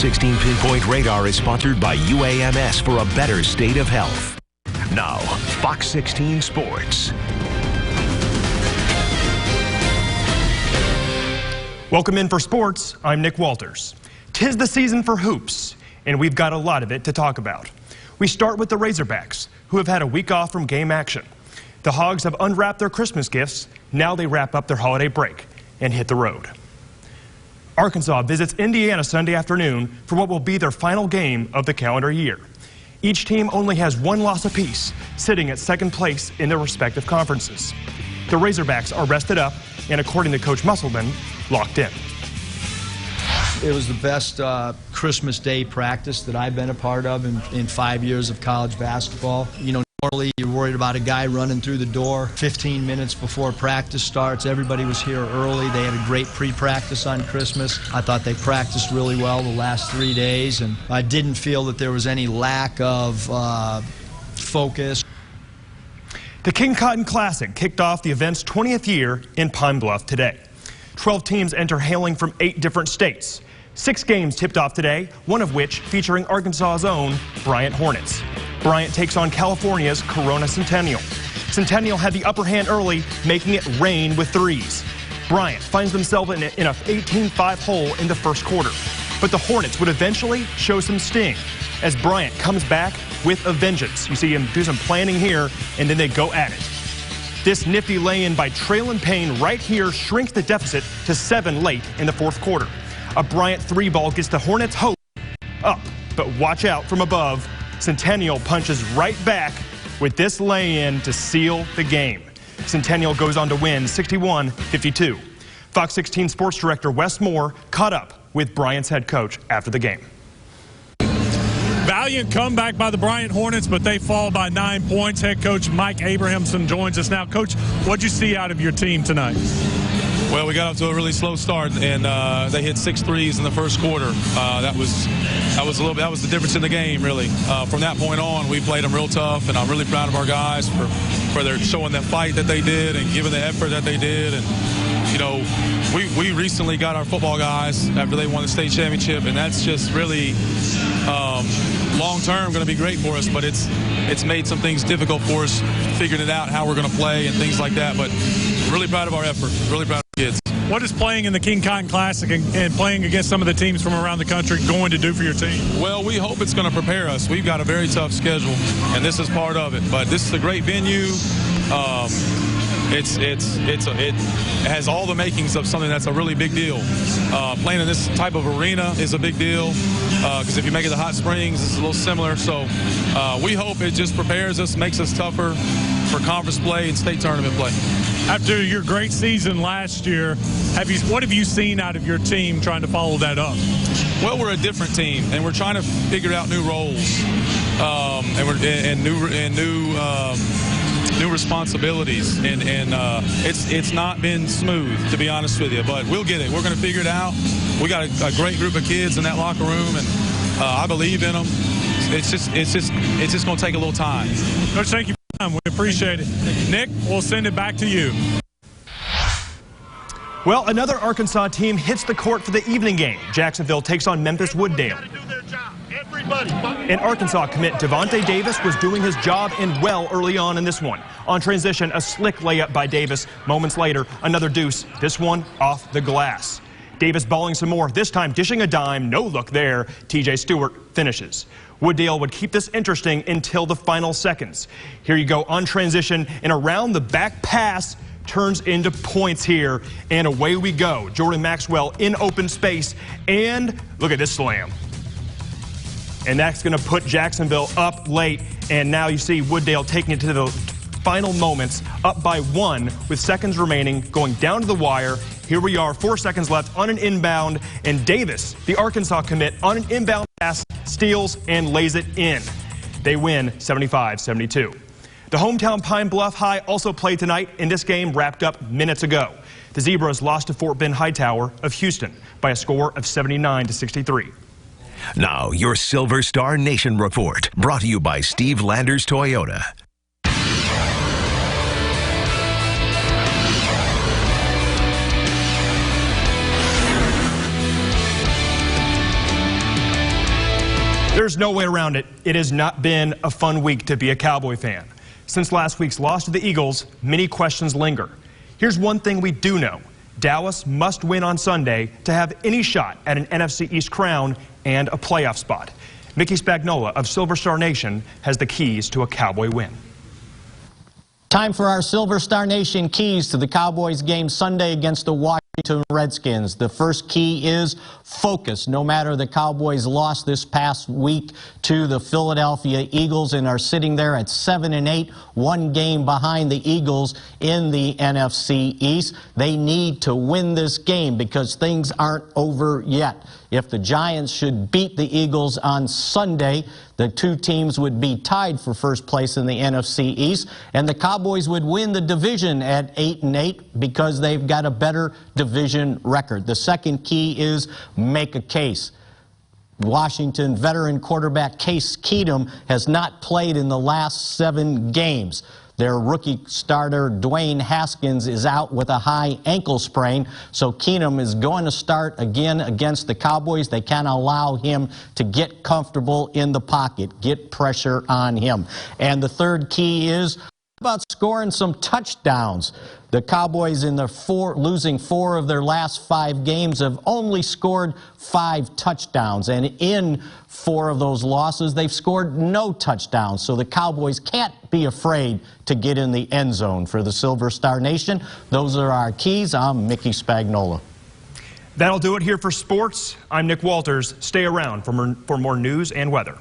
16 Pinpoint Radar is sponsored by UAMS for a better state of health. Now, Fox 16 Sports. Welcome in for sports. I'm Nick Walters. 'Tis the season for hoops, and we've got a lot of it to talk about. We start with the Razorbacks, who have had a week off from game action. The Hogs have unwrapped their Christmas gifts. Now they wrap up their holiday break and hit the road. Arkansas visits Indiana Sunday afternoon for what will be their final game of the calendar year. Each team only has one loss apiece, sitting at second place in their respective conferences. The Razorbacks are rested up and, according to Coach Musselman, locked in. It was the best Christmas Day practice that I've been a part of in 5 years of college basketball. You know, normally you're worried about a guy running through the door 15 minutes before practice starts. Everybody was here early. They had a great pre-practice on Christmas. I thought they practiced really well the last 3 days, and I didn't feel that there was any lack of focus. The King Cotton Classic kicked off the event's 20th year in Pine Bluff today. 12 teams enter hailing from 8 different states. 6 games tipped off today, one of which featuring Arkansas's own Bryant Hornets. Bryant takes on California's Corona Centennial. Centennial had the upper hand early, making it rain with threes. Bryant finds themselves in an 18-5 hole in the first quarter. But the Hornets would eventually show some sting as Bryant comes back with a vengeance. You see him do some planning here, and then they go at it. This nifty lay-in by Traylon Payne right here shrinks the deficit to 7 late in the fourth quarter. A Bryant 3-ball gets the Hornets' hope up, but watch out from above. Centennial punches right back with this lay-in to seal the game. Centennial goes on to win 61-52. Fox 16 Sports Director Wes Moore caught up with Bryant's head coach after the game. Valiant comeback by the Bryant Hornets, but they fall by 9 points. Head coach Mike Abrahamson joins us now. Coach, what'd you see out of your team tonight? Well, we got off to a really slow start, and they hit 6 threes in the first quarter. That was the difference in the game, really. From that point on, we played them real tough, and I'm really proud of our guys for their showing that fight that they did and giving the effort that they did. And you know, we recently got our football guys after they won the state championship, and that's just really long-term going to be great for us, but it's made some things difficult for us, figuring it out, how we're going to play and things like that. But really proud of our effort, really proud of the kids. What is playing in the King Cotton Classic and playing against some of the teams from around the country going to do for your team? Well, we hope it's going to prepare us. We've got a very tough schedule, and this is part of it. But this is a great venue. It has all the makings of something that's a really big deal. Playing in this type of arena is a big deal because if you make it to Hot Springs, it's a little similar. So we hope it just prepares us, makes us tougher for conference play and state tournament play. After your great season last year, what have you seen out of your team trying to follow that up? Well, we're a different team, and we're trying to figure out new roles and new responsibilities, and it's not been smooth, to be honest with you, but we'll get it. We're going to figure it out. We got a great group of kids in that locker room, and I believe in them. It's just going to take a little time. Coach, thank you for your time. We appreciate it. Nick, we'll send it back to you. Well, another Arkansas team hits the court for the evening game. Jacksonville takes on Memphis Wooddale. And Arkansas commit Devontae Davis was doing his job and well early on in this one. On transition, a slick layup by Davis. Moments later, another deuce, this one off the glass. Davis balling some more, this time dishing a dime, no look there. TJ Stewart finishes. Wooddale would keep this interesting until the final seconds. Here you go on transition, and around the back pass turns into points here, and away we go. Jordan Maxwell in open space, and look at this slam. And that's going to put Jacksonville up late, and now you see Wooddale taking it to the final moments, up by 1 with seconds remaining, going down to the wire. Here we are, 4 seconds left on an inbound, and Davis, the Arkansas commit, on an inbound pass, steals and lays it in. They win 75-72. The hometown Pine Bluff High also played tonight, and this game wrapped up minutes ago. The Zebras lost to Fort Bend Hightower of Houston by a score of 79-63. Now, your Silver Star Nation report, brought to you by Steve Landers Toyota. There's no way around it. It has not been a fun week to be a Cowboy fan. Since last week's loss to the Eagles, many questions linger. Here's one thing we do know. Dallas must win on Sunday to have any shot at an NFC East crown and a playoff spot. Mickey Spagnola of Silver Star Nation has the keys to a Cowboy win. Time for our Silver Star Nation keys to the Cowboys game Sunday against the Washington Redskins. The first key is focus. No matter the Cowboys lost this past week to the Philadelphia Eagles and are sitting there at 7-8, one game behind the Eagles in the NFC East. They need to win this game because things aren't over yet. If the Giants should beat the Eagles on Sunday, the two teams would be tied for first place in the NFC East, and the Cowboys would win the division at 8-8 because they've got a better division record. The second key is make a case. Washington veteran quarterback Case Keenum has not played in the last 7 games. Their rookie starter, Dwayne Haskins, is out with a high ankle sprain, so Keenum is going to start again against the Cowboys. They can't allow him to get comfortable in the pocket, get pressure on him. And the third key is about scoring some touchdowns. The Cowboys, in losing 4 of their last 5 games, have only scored 5 touchdowns. And in 4 of those losses, they've scored no touchdowns. So the Cowboys can't be afraid to get in the end zone. For the Silver Star Nation, those are our keys. I'm Mickey Spagnola. That'll do it here for sports. I'm Nick Walters. Stay around for more news and weather.